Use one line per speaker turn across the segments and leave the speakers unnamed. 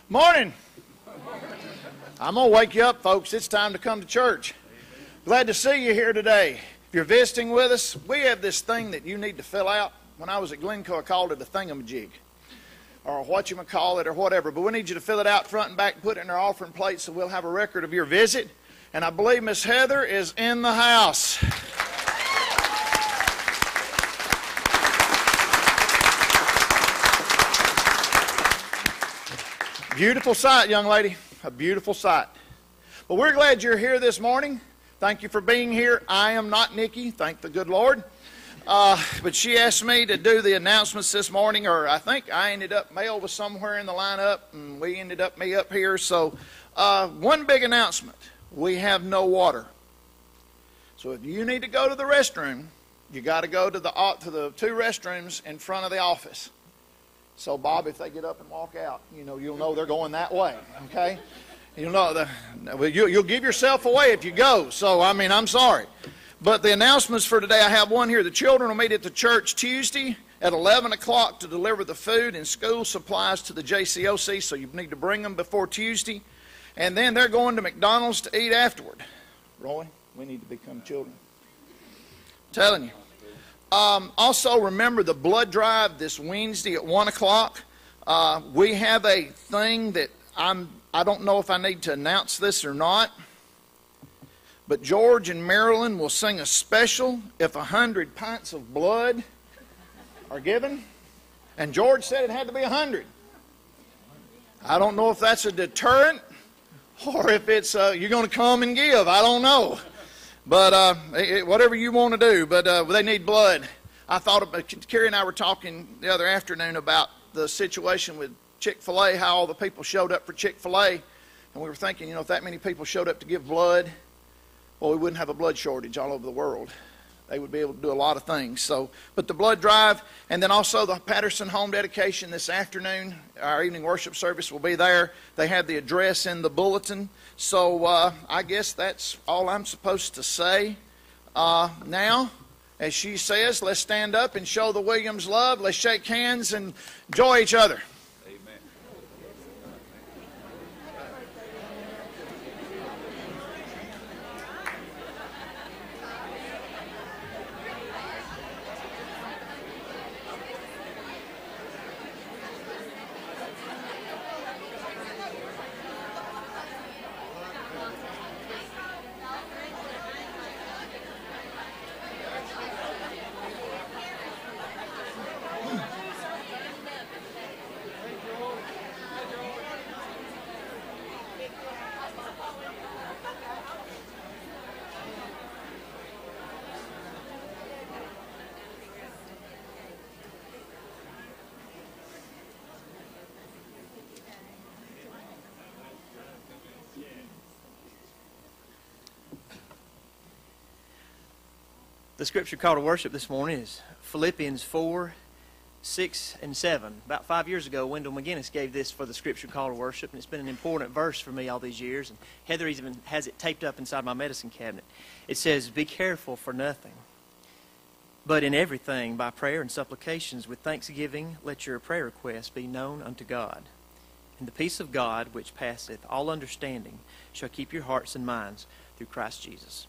Morning. I'm going to wake you up, folks. It's time to come to church. Glad to see you here today. If you're visiting with us, we have this thing that you need to fill out. When I was at Glencoe, I called it a thingamajig, or whatchamacallit, or whatever. But we need you to fill it out front and back and put it in our offering plate so we'll have a record of your visit. And I believe Miss Heather is in the house. Beautiful sight, young lady. A beautiful sight. Well, we're glad you're here this morning. Thank you for being here. I am not Nikki, thank the good Lord. But she asked me to do the announcements this morning, or I think I ended up, Mel was somewhere in the lineup, and we ended up me up here. So one big announcement. We have no water. So if you need to go to the restroom, you got to go to the two restrooms in front of the office. So, Bob, if they get up and walk out, you'll know they're going that way, okay? You'll know you'll give yourself away if you go. So, I'm sorry. But the announcements for today, I have one here. The children will meet at the church Tuesday at 11 o'clock to deliver the food and school supplies to the JCOC, so you need to bring them before Tuesday. And then they're going to McDonald's to eat afterward. Roy, we need to become children. I'm telling you. Also, remember the blood drive this Wednesday at 1 o'clock. We have a thing that I don't know if I need to announce this or not, but George and Marilyn will sing a special if 100 pints of blood are given. And George said it had to be 100. I don't know if that's a deterrent or if it's you're going to come and give. I don't know. But whatever you want to do, but they need blood. I thought about, Carrie and I were talking the other afternoon about the situation with Chick-fil-A, how all the people showed up for Chick-fil-A. And we were thinking, if that many people showed up to give blood, well, we wouldn't have a blood shortage all over the world. They would be able to do a lot of things. So, but the blood drive, and then also the Patterson home dedication this afternoon. Our evening worship service will be there. They have the address in the bulletin. So I guess that's all I'm supposed to say. Now, as she says, let's stand up and show the Williams love. Let's shake hands and enjoy each other.
The scripture call to worship this morning is Philippians 4, 6, and 7. About 5 years ago, Wendell McGinnis gave this for the scripture call to worship, and it's been an important verse for me all these years. And Heather even has it taped up inside my medicine cabinet. It says, "Be careful for nothing, but in everything, by prayer and supplications, with thanksgiving, let your prayer requests be known unto God. And the peace of God, which passeth all understanding, shall keep your hearts and minds through Christ Jesus."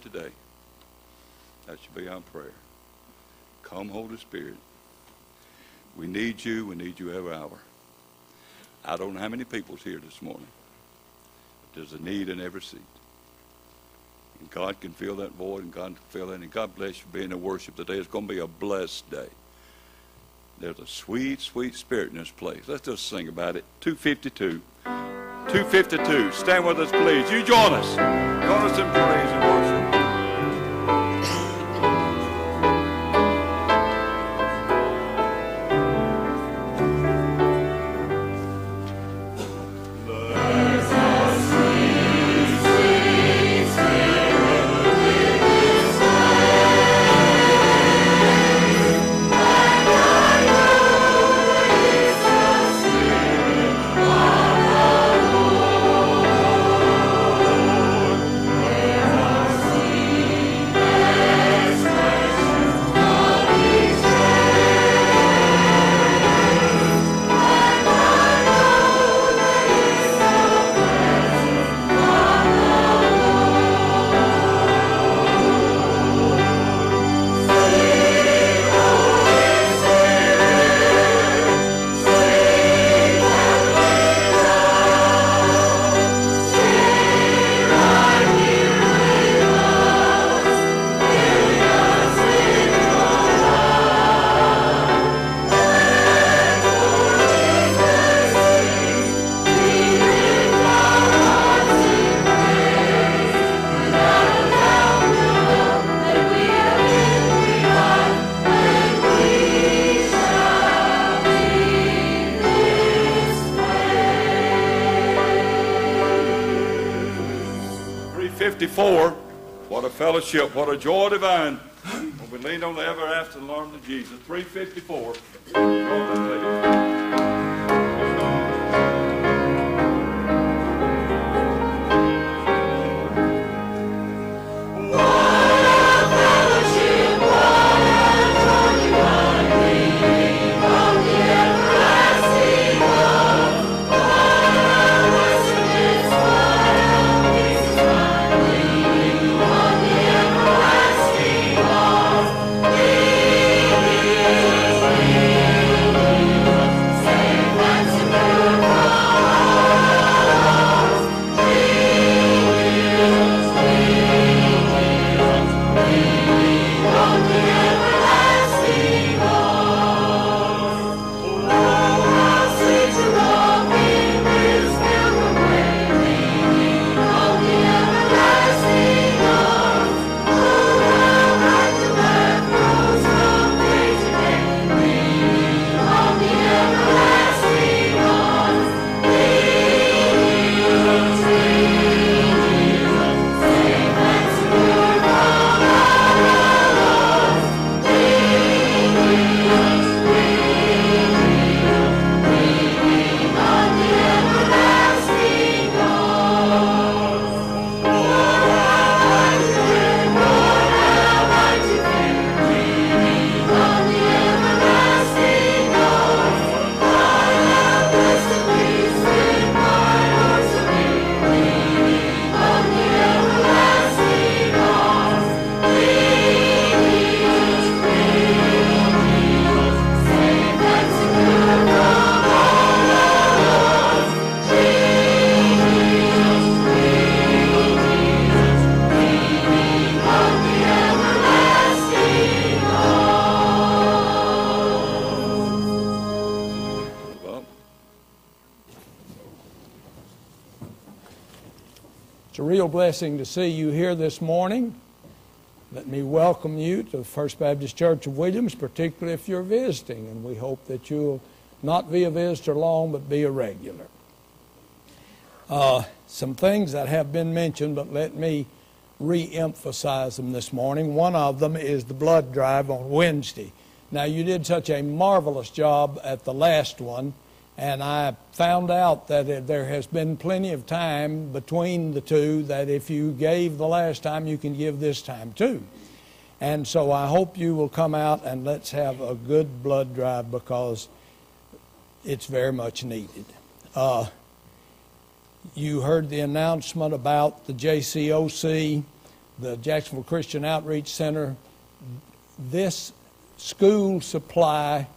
Today. That should be our prayer. Come, Holy Spirit. We need you. We need you every hour. I don't know how many people's here this morning, but there's a need in every seat. And God can fill that void, and God can fill it. And God bless you for being in worship today. It's going to be a blessed day. There's a sweet, sweet spirit in this place. Let's just sing about it. 252. 252. Stand with us, please. You join us. Join us in praise and worship.
Oh
354. What a fellowship, what a joy divine. When we lean on the ever after and learn of Jesus. 354.
It's a real blessing to see you here this morning. Let me welcome you to the First Baptist Church of Williams, particularly if you're visiting, and we hope that you'll not be a visitor long, but be a regular. Some things that have been mentioned, but let me re-emphasize them this morning. One of them is the blood drive on Wednesday. Now, you did such a marvelous job at the last one, and I found out that there has been plenty of time between the two, that if you gave the last time, you can give this time too. And so I hope you will come out and let's have a good blood drive, because it's very much needed. You heard the announcement about the JCOC, the Jacksonville Christian Outreach Center. This school supply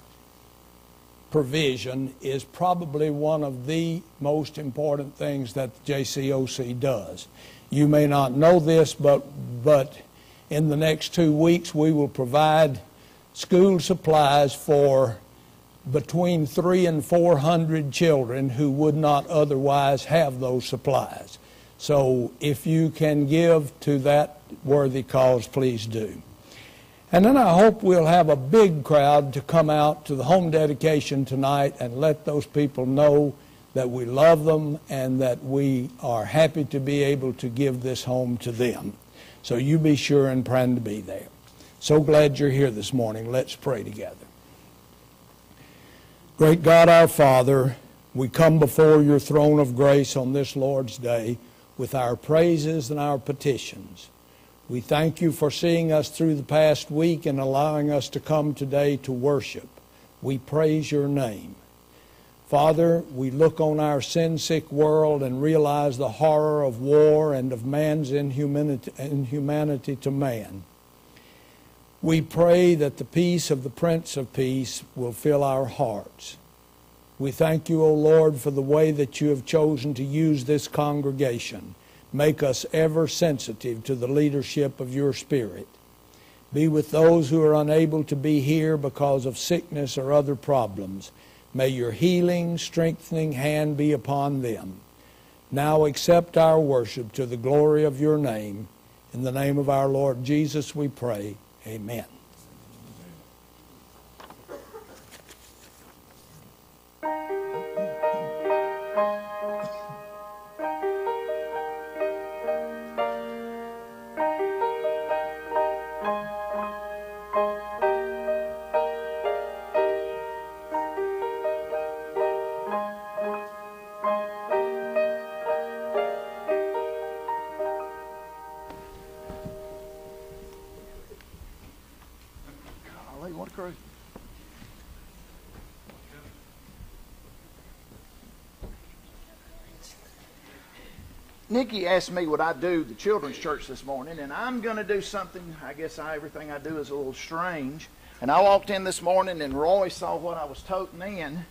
provision is probably one of the most important things that the JCOC does. You may not know this, but in the next 2 weeks we will provide school supplies for between 300 and 400 children who would not otherwise have those supplies. So if you can give to that worthy cause, please do. And then I hope we'll have a big crowd to come out to the home dedication tonight and let those people know that we love them and that we are happy to be able to give this home to them. So you be sure and plan to be there. So glad you're here this morning. Let's pray together. Great God, our Father, we come before your throne of grace on this Lord's Day with our praises and our petitions. We thank you for seeing us through the past week and allowing us to come today to worship. We praise your name. Father, we look on our sin-sick world and realize the horror of war and of man's inhumanity to man. We pray that the peace of the Prince of Peace will fill our hearts. We thank you, O Lord, for the way that you have chosen to use this congregation. Make us ever sensitive to the leadership of your Spirit. Be with those who are unable to be here because of sickness or other problems. May your healing, strengthening hand be upon them. Now accept our worship to the glory of your name. In the name of our Lord Jesus we pray. Amen.
Nikki asked me what I do the children's church this morning, and I'm going to do something, I guess everything I do is a little strange. And I walked in this morning, and Roy saw what I was toting in.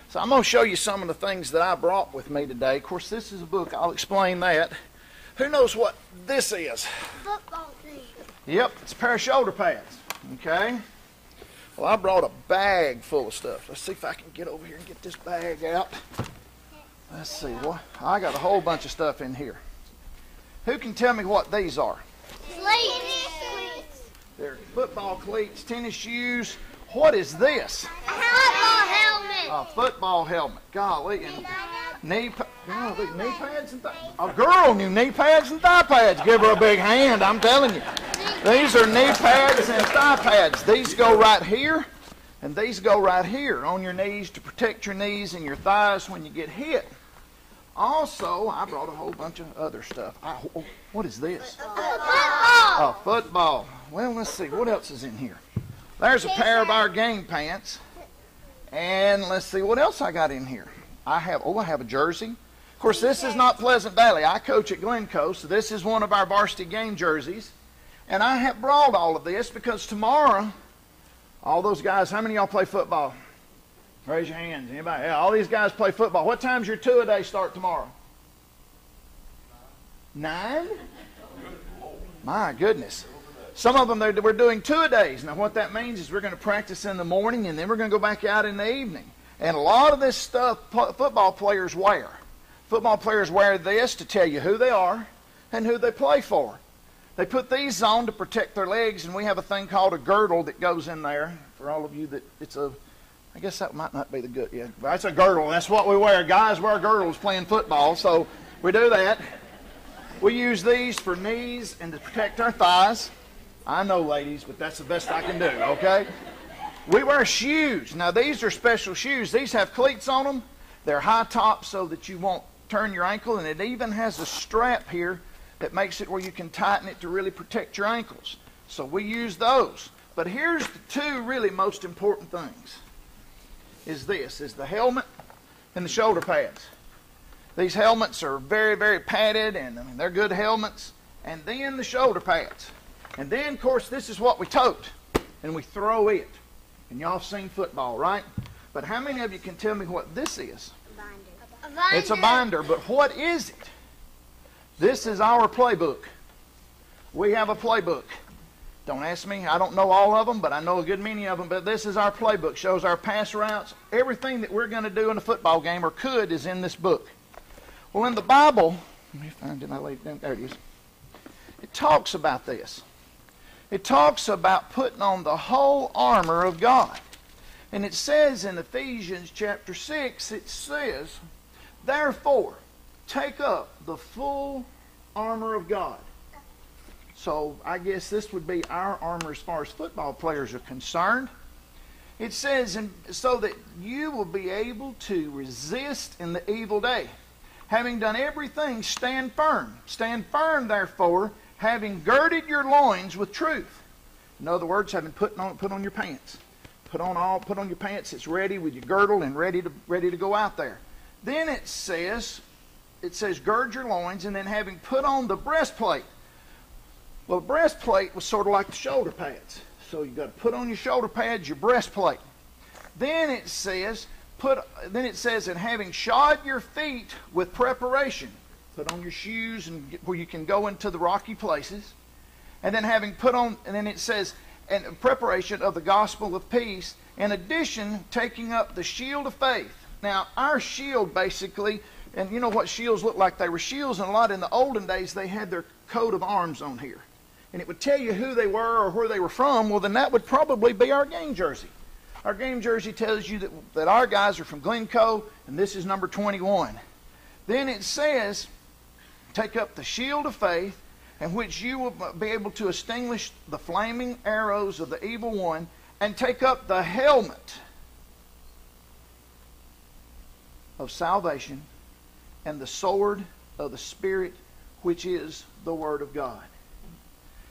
So I'm going to show you some of the things that I brought with me today. Of course, this is a book. I'll explain that. Who knows what this is?
Football team.
Yep, it's a pair of shoulder pads. Okay? Well, I brought a bag full of stuff. Let's see if I can get over here and get this bag out. Let's see. What? I got a whole bunch of stuff in here. Who can tell me what these are?
Cleats.
They're football cleats, tennis shoes. What is this?
Football helmet.
A football helmet. Golly. And knee pads and a girl knew knee pads and thigh pads. Give her a big hand, I'm telling you. These are knee pads and thigh pads. These go right here, and these go right here on your knees to protect your knees and your thighs when you get hit. Also, I brought a whole bunch of other stuff. What is this? A football. Well, let's see. What else is in here? There's a pair of our game pants. And let's see what else I got in here. I have a jersey. Of course, this is not Pleasant Valley. I coach at Glencoe, so this is one of our varsity game jerseys. And I have brought all of this because tomorrow, all those guys, how many of y'all play football? Raise your hands. Anybody? Yeah, all these guys play football. What time's your two-a-day start tomorrow? 9? My goodness. Some of them, we're doing two-a-days. Now, what that means is we're going to practice in the morning, and then we're going to go back out in the evening. And a lot of this stuff football players wear. Football players wear this to tell you who they are and who they play for. They put these on to protect their legs, and we have a thing called a girdle that goes in there. For all of you that I guess that might not be the good, yeah. That's a girdle. That's what we wear. Guys wear girdles playing football, so we do that. We use these for knees and to protect our thighs. I know, ladies, but that's the best I can do, okay? We wear shoes. Now, these are special shoes. These have cleats on them. They're high top so that you won't turn your ankle, and it even has a strap here that makes it where you can tighten it to really protect your ankles. So we use those. But here's the two really most important things. Is the helmet and the shoulder pads. These helmets are very, very padded, and they're good helmets. And then the shoulder pads. And then, of course, this is what we tote, and we throw it. And y'all have seen football, right? But how many of you can tell me what this is?
A binder.
It's a binder, but what is it? This is our playbook. We have a playbook. Don't ask me. I don't know all of them, but I know a good many of them. But this is our playbook. Shows our pass routes. Everything that we're going to do in a football game or could is in this book. Well, in the Bible, let me find it. I laid it down. There it is. It talks about this. It talks about putting on the whole armor of God. And it says in Ephesians chapter 6, it says, therefore, take up the full armor of God. So I guess this would be our armor as far as football players are concerned. It says, so that you will be able to resist in the evil day. Having done everything, stand firm. Stand firm, therefore, having girded your loins with truth. In other words, having put on your pants. Put on your pants. It's ready with your girdle and ready to go out there. Then it says gird your loins, and then having put on the breastplate. Well, the breastplate was sort of like the shoulder pads. So you've got to put on your shoulder pads, your breastplate. Then it says, and having shod your feet with preparation. Put on your shoes and where you can go into the rocky places. And then and it says, and preparation of the gospel of peace. In addition, taking up the shield of faith. Now, our shield basically, and you know what shields look like? They were shields, and a lot in the olden days they had their coat of arms on here. And it would tell you who they were or where they were from. Well, then that would probably be our game jersey. Our game jersey tells you that our guys are from Glencoe, and this is number 21. Then it says, take up the shield of faith, in which you will be able to extinguish the flaming arrows of the evil one, and take up the helmet of salvation and the sword of the Spirit, which is the Word of God.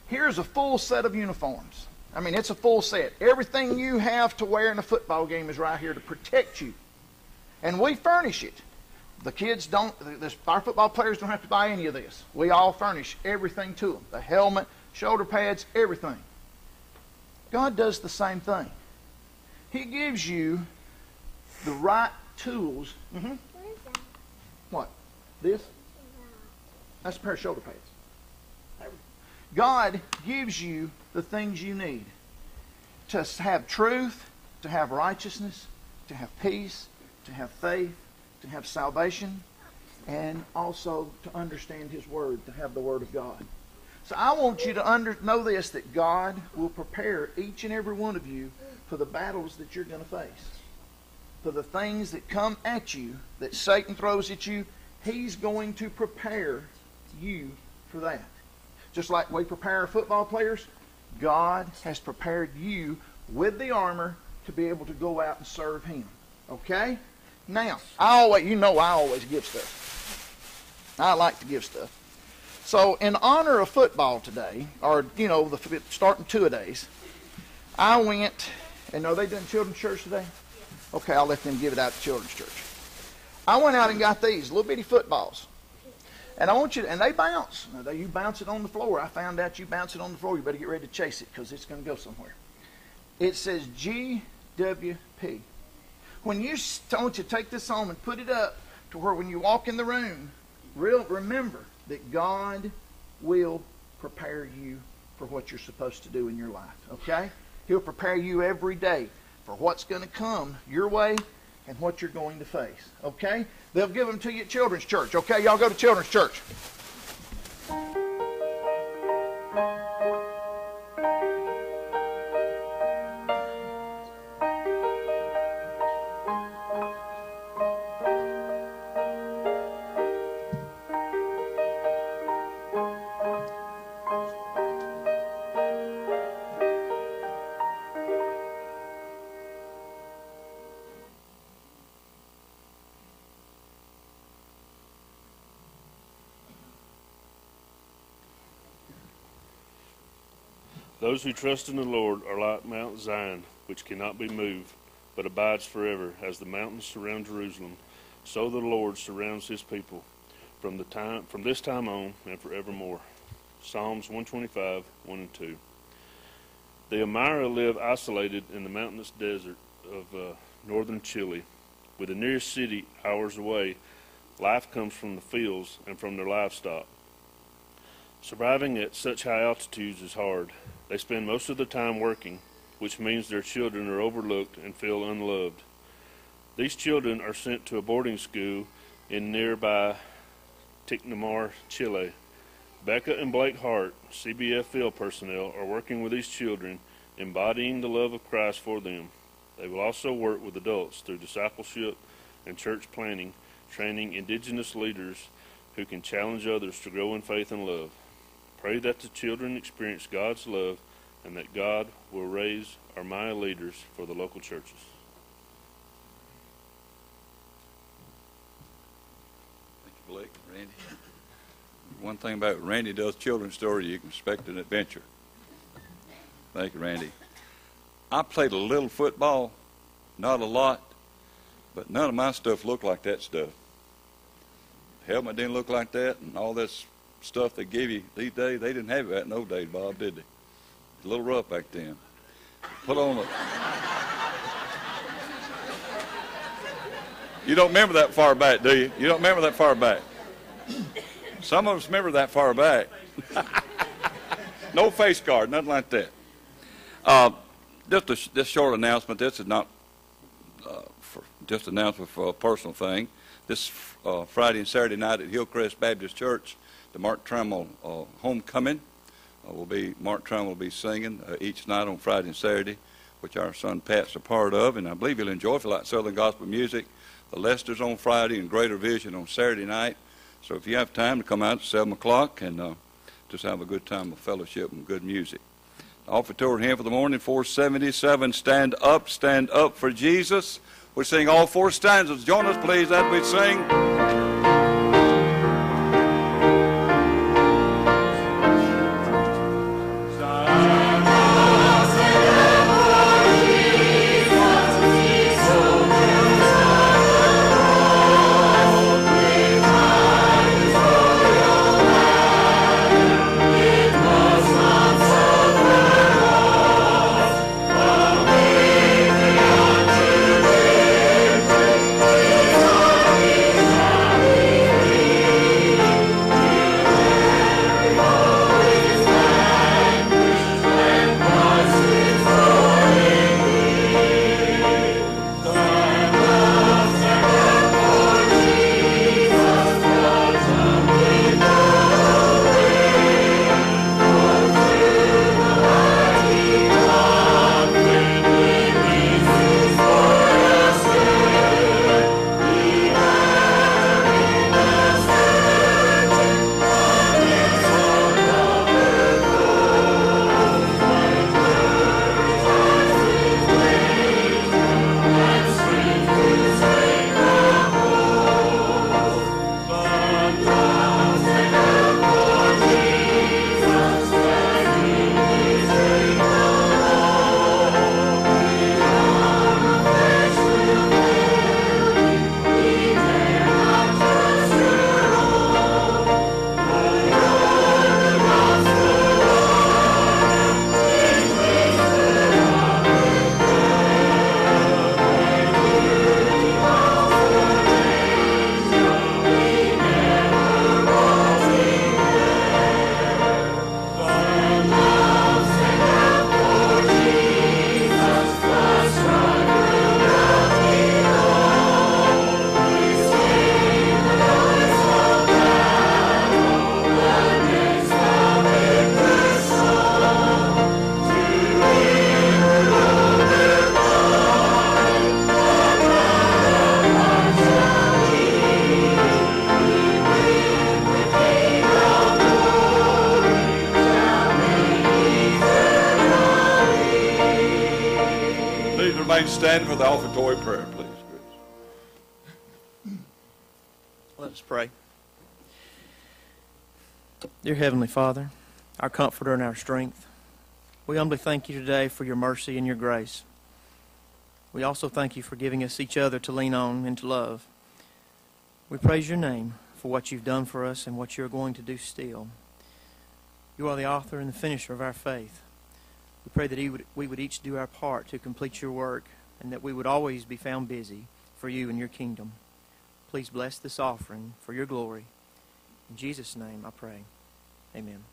Here's a full set of uniforms. I mean, it's a full set. Everything you have to wear in a football game is right here to protect you. And we furnish it. The kids don't, our football players don't have to buy any of this. We all furnish everything to them. The helmet, shoulder pads, everything. God does the same thing. He gives you the right tools. What? This? That's a pair of shoulder pads. God gives you the things you need to have truth, to have righteousness, to have peace, to have faith, to have salvation, and also to understand His Word, to have the Word of God. So I want you to know this, that God will prepare each and every one of you for the battles that you're going to face. For the things that come at you, that Satan throws at you, He's going to prepare you for that. Just like we prepare our football players, God has prepared you with the armor to be able to go out and serve Him. Okay? Now, I always give stuff. I like to give stuff. So, in honor of football today, or, the starting two-a-days, I went, and are they doing children's church today? Okay, I'll let them give it out to children's church. I went out and got these little bitty footballs. And I want you to, and they bounce. Now, you bounce it on the floor. I found out you bounce it on the floor. You better get ready to chase it because it's going to go somewhere. It says GWP. When you, I want you to take this home and put it up to where when you walk in the room, remember that God will prepare you for what you're supposed to do in your life. Okay? He'll prepare you every day for what's going to come your way and what you're going to face. Okay? They'll give them to you at children's church. Okay? Y'all go to children's church.
Those who trust in the Lord are like Mount Zion, which cannot be moved, but abides forever. As the mountains surround Jerusalem, so the Lord surrounds His people from this time on and forevermore. Psalms 125, 1 and 2. The Amira live isolated in the mountainous desert of northern Chile. With the nearest city hours away, life comes from the fields and from their livestock. Surviving at such high altitudes is hard. They spend most of their time working, which means their children are overlooked and feel unloved. These children are sent to a boarding school in nearby Ticnomar, Chile. Becca and Blake Hart, CBF field personnel, are working with these children, embodying the love of Christ for them. They will also work with adults through discipleship and church planning, training indigenous leaders who can challenge others to grow in faith and love. Pray that the children experience God's love and that God will raise our Maya leaders for the local churches.
Thank you, Blake. Randy. One thing about Randy does children's story, you can expect an adventure. Thank you, Randy. I played a little football, not a lot, but none of my stuff looked like that stuff. Helmet didn't look like that, and all this stuff they give you these days, they didn't have that in those days, Bob, did they? A little rough back then. Put on a... You don't remember that far back, do you? You don't remember that far back. Some of us remember that far back. No face guard, nothing like that. Just a short announcement. This is not just an announcement for a personal thing. This Friday and Saturday night at Hillcrest Baptist Church, the Mark Trammell homecoming Mark Trammell will be singing each night on Friday and Saturday, which our son Pat's a part of, and I believe he'll enjoy if you like Southern gospel music. The Lester's on Friday and Greater Vision on Saturday night. So if you have time to come out at 7 o'clock and just have a good time of fellowship and good music. The offertory hymn for the morning, 477, Stand Up for Jesus. We sing all four stanzas. Join us, please, as we sing.
Jesus.
stand for the offertory prayer, please, Chris.
Let us pray. Dear Heavenly Father, our comforter and our strength, we humbly thank you today for your mercy and your grace. We also thank you for giving us each other to lean on and to love. We praise your name for what you've done for us and what you're going to do still. You are the author and the finisher of our faith. We pray that we would each do our part to complete your work and that we would always be found busy for you and your kingdom. Please bless this offering for your glory. In Jesus' name I pray. Amen.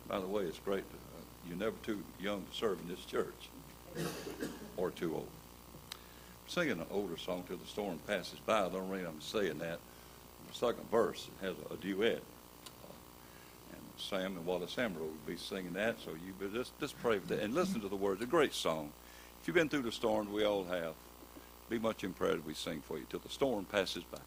By the way, it's great. You're never too young to serve in this church, or too old. singing an older song, Till the Storm Passes By. The only reason I'm saying that, the second verse has a duet. And Sam and Wallace Ambrose will be singing that, so you just pray for that. And listen to the words. A great song. If you've been through the storms, we all have, be much in prayer as we sing for you, Till the Storm Passes By.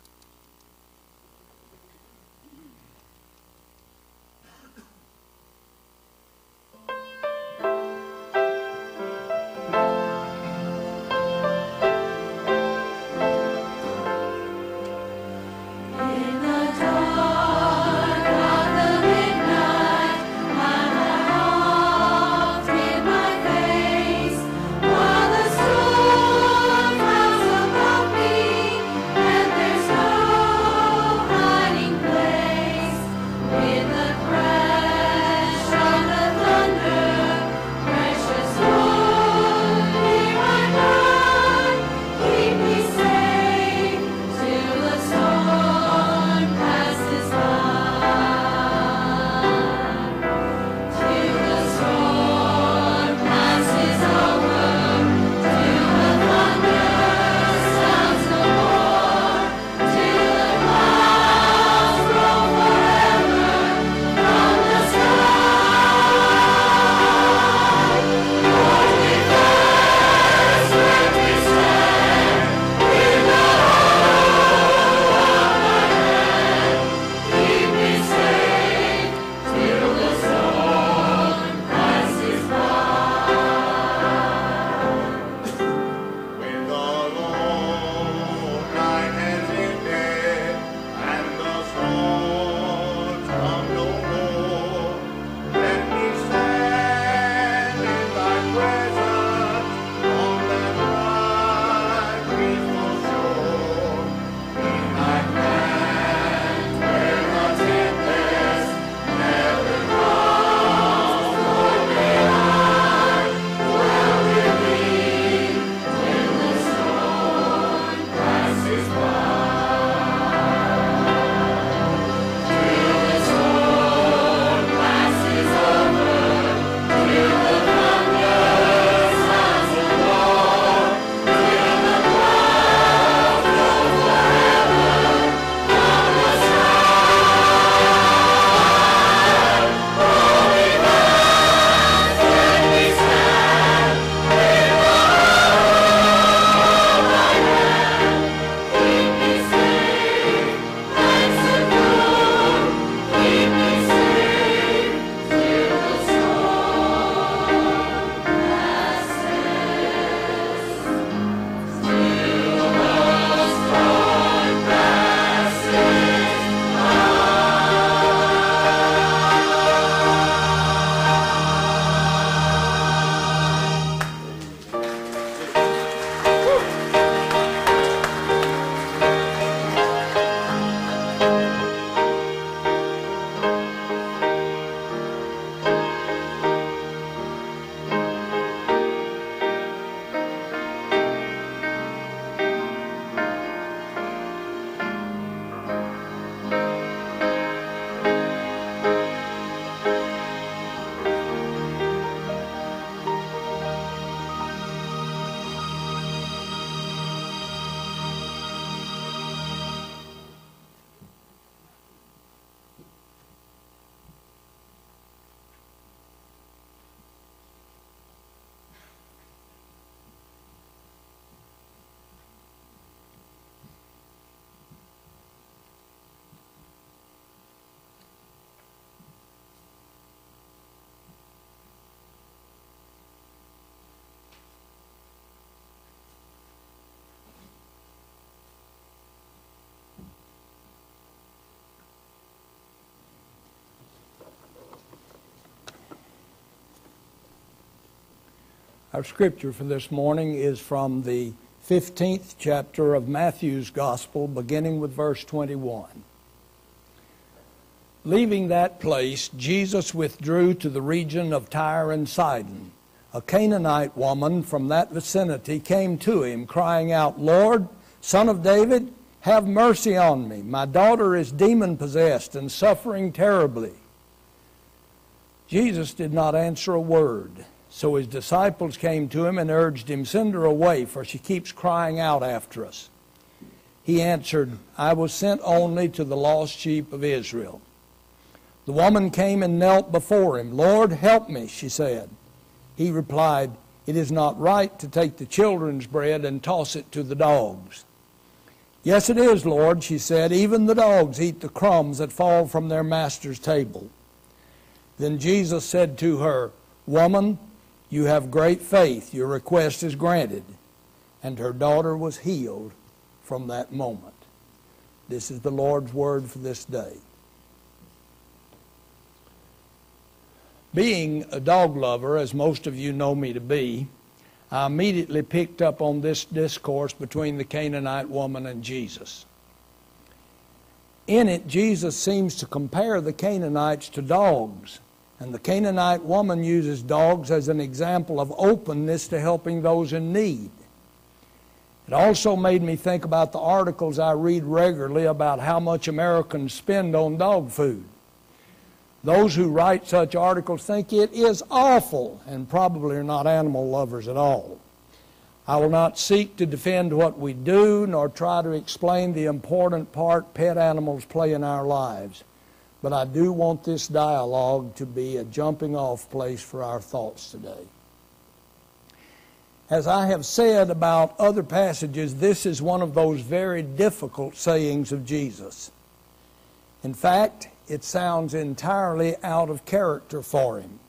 Our scripture for this morning is from the 15th chapter of Matthew's Gospel, beginning with verse 21. Leaving that place, Jesus withdrew to the region of Tyre and Sidon. A Canaanite woman from that vicinity came to him, crying out, "Lord, Son of David, have mercy on me. My daughter is demon-possessed and suffering terribly." Jesus did not answer a word. So his disciples came to him and urged him, "Send her away, for she keeps crying out after us." He answered, "I was sent only to the lost sheep of Israel." The woman came and knelt before him. "Lord, help me," she said. He replied, "It is not right to take the children's bread and toss it to the dogs." "Yes, it is, Lord," she said. "Even the dogs eat the crumbs that fall from their master's table." Then Jesus said to her, "Woman, you have great faith. Your request is granted." And her daughter was healed from that moment. This is the Lord's word for this day. Being a dog lover, as most of you know me to be, I immediately picked up on this discourse between the Canaanite woman and Jesus. In it, Jesus seems to compare the Canaanites to dogs, and the Canaanite woman uses dogs as an example of openness to helping those in need. It also made me think about the articles I read regularly about how much Americans spend on dog food. Those who write such articles think it is awful and probably are not animal lovers at all. I will not seek to defend what we do nor try to explain the important part pet animals play in our lives, but I do want this dialogue to be a jumping-off place for our thoughts today. As I have said about other passages, this is one of those very difficult sayings of Jesus. In fact, it sounds entirely out of character for him.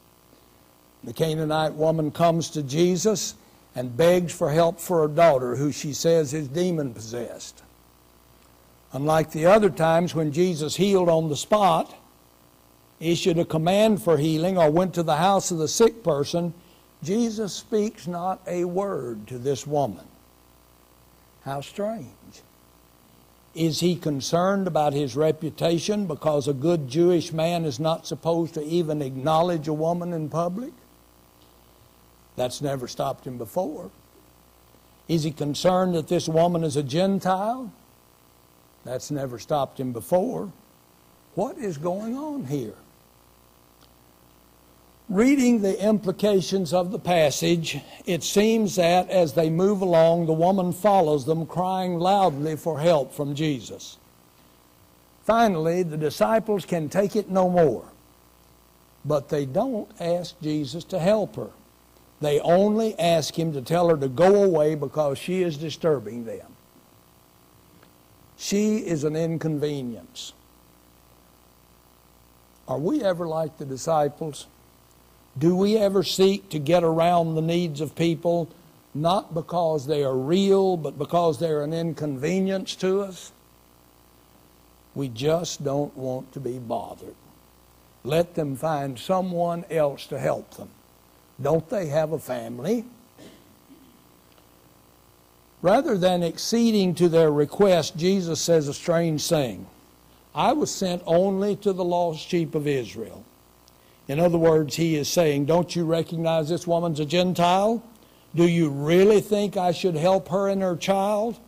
The Canaanite woman comes to Jesus and begs for help for her daughter, who she says is demon-possessed. Unlike the other times when Jesus healed on the spot, issued a command for healing, or went to the house of the sick person, Jesus speaks not a word to this woman. How strange. Is he concerned about his reputation because a good Jewish man is not supposed to even acknowledge a woman in public? That's never stopped him before. Is he concerned that this woman is a Gentile? That's never stopped him before. What is going on here? Reading the implications of the passage, it seems that as they move along, the woman follows them, crying loudly for help from Jesus. Finally, the disciples can take it no more, but they don't ask Jesus to help her. They only ask him to tell her to go away because she is disturbing them. She is an inconvenience. Are we ever like the disciples? Do we ever seek to get around the needs of people, not because they are real, but because they're an inconvenience to us? We just don't want to be bothered. Let them find someone else to help them. Don't they have a family? Rather than acceding to their request, Jesus says a strange thing. I was sent only to the lost sheep of Israel. In other words, he is saying, don't you recognize this woman's a Gentile? Do you really think I should help her and her child?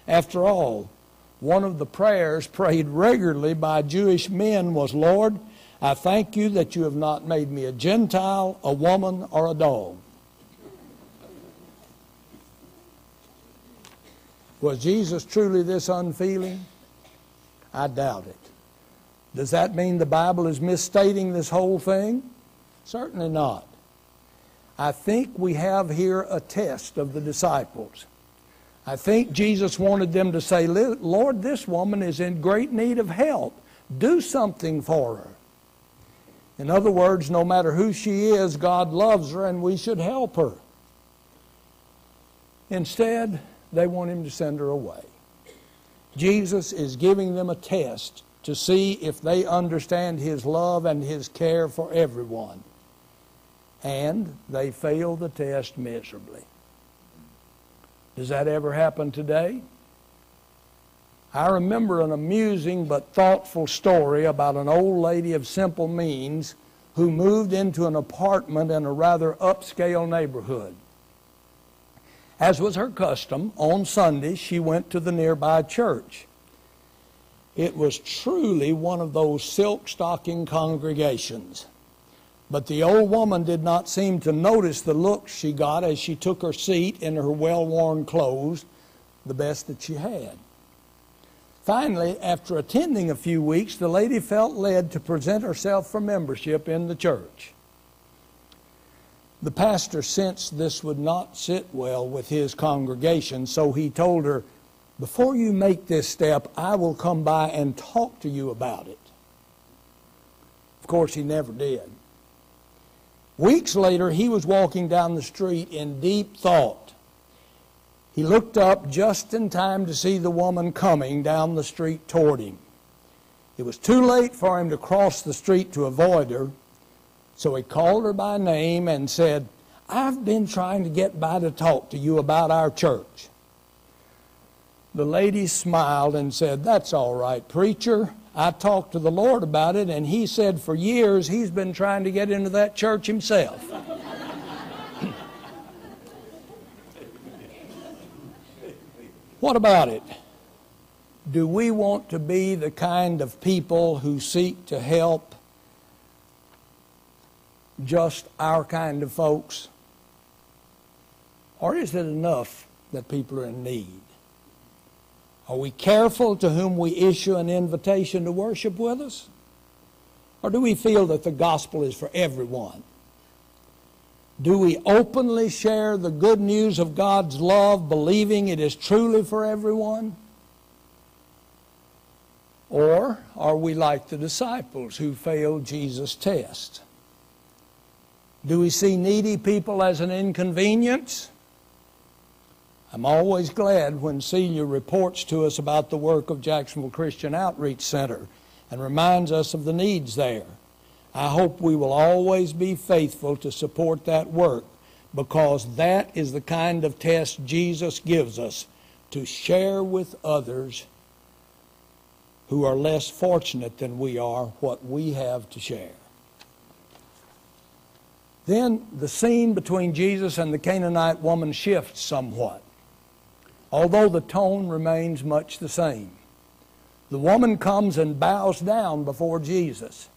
After all, one of the prayers prayed regularly by Jewish men was, Lord, I thank you that you have not made me a Gentile, a woman, or a dog. Was Jesus truly this unfeeling? I doubt it. Does that mean the Bible is misstating this whole thing? Certainly not. I think we have here a test of the disciples. I think Jesus wanted them to say, Lord, this woman is in great need of help. Do something for her. In other words, no matter who she is, God loves her and we should help her. Instead, they want him to send her away. Jesus is giving them a test to see if they understand his love and his care for everyone. And they fail the test miserably. Does that ever happen today? I remember an amusing but thoughtful story about an old lady of simple means who moved into an apartment in a rather upscale neighborhood. As was her custom, on Sunday she went to the nearby church. It was truly one of those silk-stocking congregations. But the old woman did not seem to notice the looks she got as she took her seat in her well-worn clothes, the best that she had. Finally, after attending a few weeks, the lady felt led to present herself for membership in the church. The pastor sensed this would not sit well with his congregation, so he told her, "Before you make this step, I will come by and talk to you about it." Of course, he never did. Weeks later, he was walking down the street in deep thought. He looked up just in time to see the woman coming down the street toward him. It was too late for him to cross the street to avoid her, so he called her by name and said, "I've been trying to get by to talk to you about our church." The lady smiled and said, "That's all right, preacher. I talked to the Lord about it, and He said for years He's been trying to get into that church Himself." What about it? Do we want to be the kind of people who seek to help just our kind of folks? Or is it enough that people are in need? Are we careful to whom we issue an invitation to worship with us? Or do we feel that the gospel is for everyone? Do we openly share the good news of God's love, believing it is truly for everyone? Or are we like the disciples who failed Jesus' test? Do we see needy people as an inconvenience? I'm always glad when Celia reports to us about the work of Jacksonville Christian Outreach Center and reminds us of the needs there. I hope we will always be faithful to support that work, because that is the kind of test Jesus gives us to share with others who are less fortunate than we are what we have to share. Then the scene between Jesus and the Canaanite woman shifts somewhat, although the tone remains much the same. The woman comes and bows down before Jesus.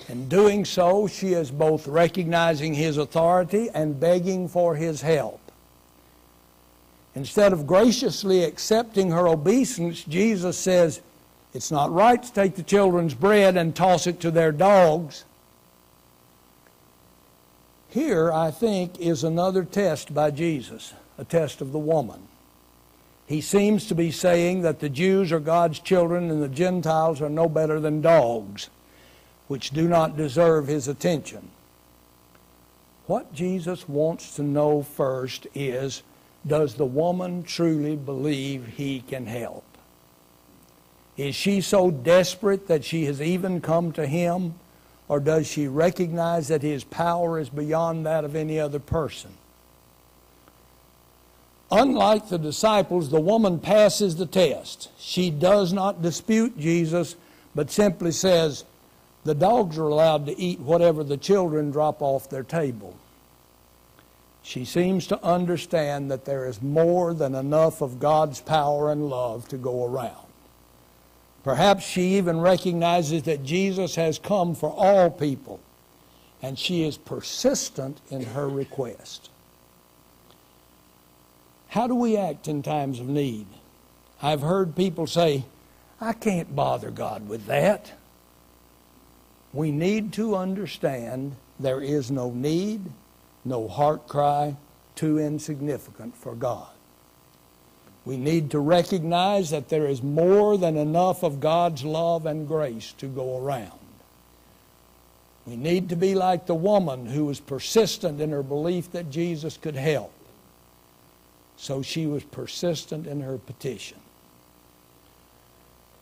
In doing so, she is both recognizing His authority and begging for His help. Instead of graciously accepting her obeisance, Jesus says, "It's not right to take the children's bread and toss it to their dogs." Here, I think, is another test by Jesus, a test of the woman. He seems to be saying that the Jews are God's children and the Gentiles are no better than dogs, which do not deserve His attention. What Jesus wants to know first is, does the woman truly believe He can help? Is she so desperate that she has even come to Him, or does she recognize that His power is beyond that of any other person? Unlike the disciples, the woman passes the test. She does not dispute Jesus, but simply says, "The dogs are allowed to eat whatever the children drop off their table." She seems to understand that there is more than enough of God's power and love to go around. Perhaps she even recognizes that Jesus has come for all people, and she is persistent in her request. How do we act in times of need? I've heard people say, "I can't bother God with that." We need to understand there is no need, no heart cry too insignificant for God. We need to recognize that there is more than enough of God's love and grace to go around. We need to be like the woman who was persistent in her belief that Jesus could help. So she was persistent in her petition.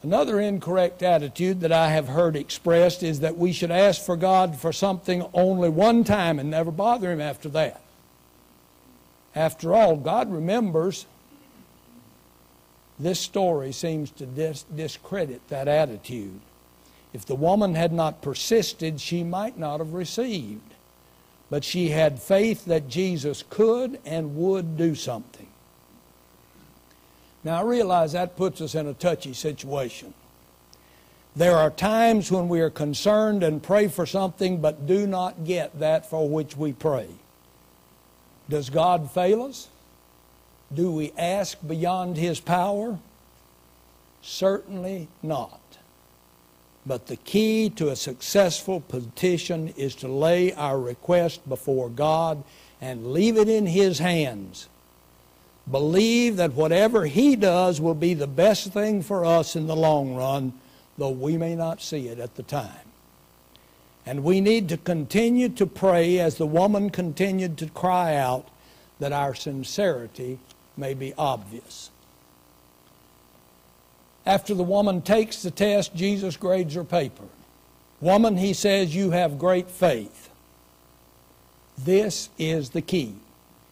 Another incorrect attitude that I have heard expressed is that we should ask for God for something only one time and never bother Him after that. After all, God remembers. This story seems to discredit that attitude. If the woman had not persisted, she might not have received. But she had faith that Jesus could and would do something. Now, I realize that puts us in a touchy situation. There are times when we are concerned and pray for something but do not get that for which we pray. Does God fail us? Do we ask beyond His power? Certainly not. But the key to a successful petition is to lay our request before God and leave it in His hands. Believe that whatever He does will be the best thing for us in the long run, though we may not see it at the time. And we need to continue to pray as the woman continued to cry out, that our sincerity may be obvious. After the woman takes the test, Jesus grades her paper. Woman, He says, you have great faith. This is the key.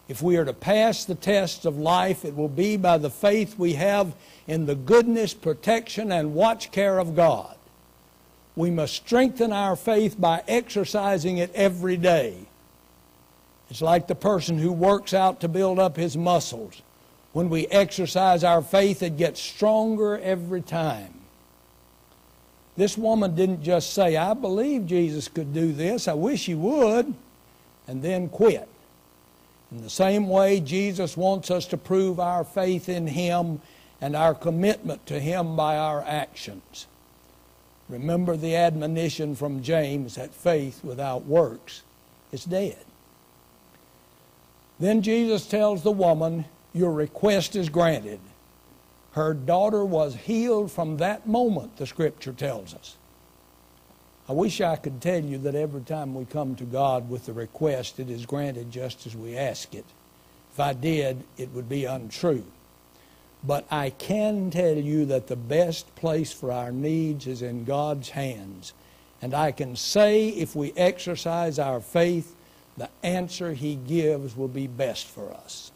If we are to pass the test of life, it will be by the faith we have in the goodness, protection, and watch care of God. We must strengthen our faith by exercising it every day. It's like the person who works out to build up his muscles. When we exercise our faith, it gets stronger every time. This woman didn't just say, I believe Jesus could do this, I wish He would, and then quit. In the same way, Jesus wants us to prove our faith in Him and our commitment to Him by our actions. Remember the admonition from James that faith without works is dead. Then Jesus tells the woman, your request is granted. Her daughter was healed from that moment, the Scripture tells us. I wish I could tell you that every time we come to God with a request, it is granted just as we ask it. If I did, it would be untrue. But I can tell you that the best place for our needs is in God's hands. And I can say if we exercise our faith, the answer He gives will be best for us.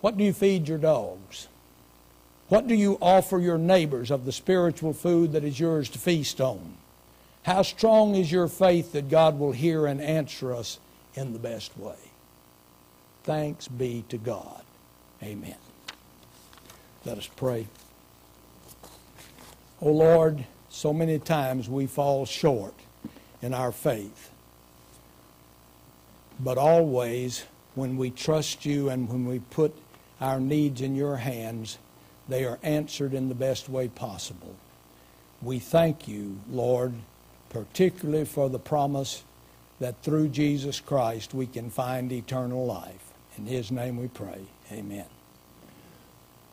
What do you feed your dogs? What do you offer your neighbors of the spiritual food that is yours to feast on? How strong is your faith that God will hear and answer us in the best way? Thanks be to God. Amen. Let us pray. Oh Lord, so many times we fall short in our faith. But always, when we trust You and when we put our needs in Your hands, they are answered in the best way possible. We thank You, Lord, particularly for the promise that through Jesus Christ we can find eternal life. In His name we pray. Amen.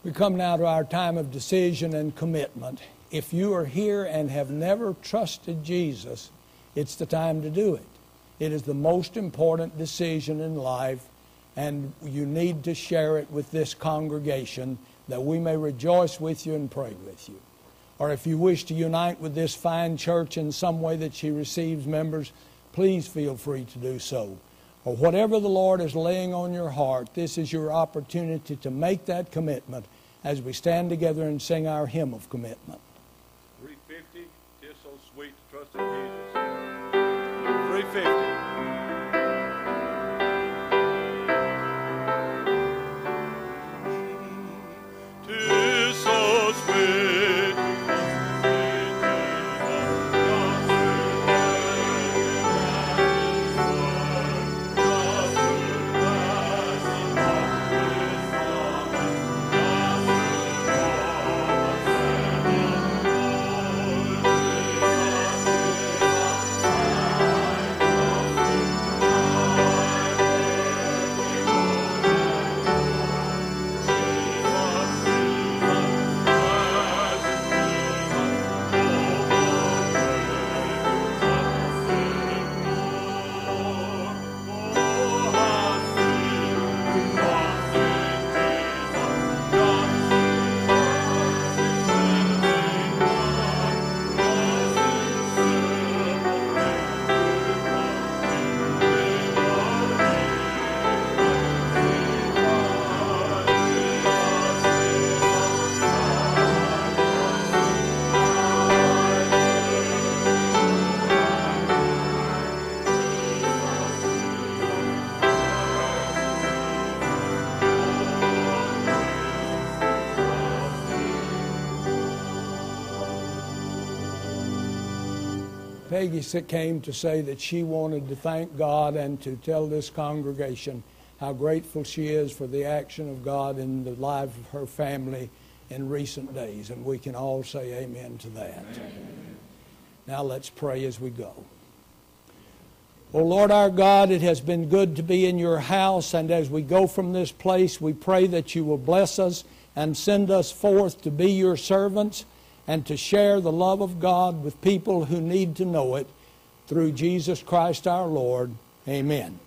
We come now to our time of decision and commitment. If you are here and have never trusted Jesus, it's the time to do it. It is the most important decision in life, and you need to share it with this congregation that we may rejoice with you and pray with you. Or if you wish to unite with this fine church in some way that she receives members, please feel free to do so. Or whatever the Lord is laying on your heart, this is your opportunity to make that commitment as we stand together and sing our hymn of commitment.
350, "'Tis so sweet to trust in Jesus." 350.
Peggy came to say that she wanted to thank God and to tell this congregation how grateful she is for the action of God in the life of her family in recent days. And we can all say amen to that. Amen. Now let's pray as we go. Oh Lord our God, it has been good to be in your house, and as we go from this place, we pray that you will bless us and send us forth to be your servants and to share the love of God with people who need to know it through Jesus Christ our Lord. Amen.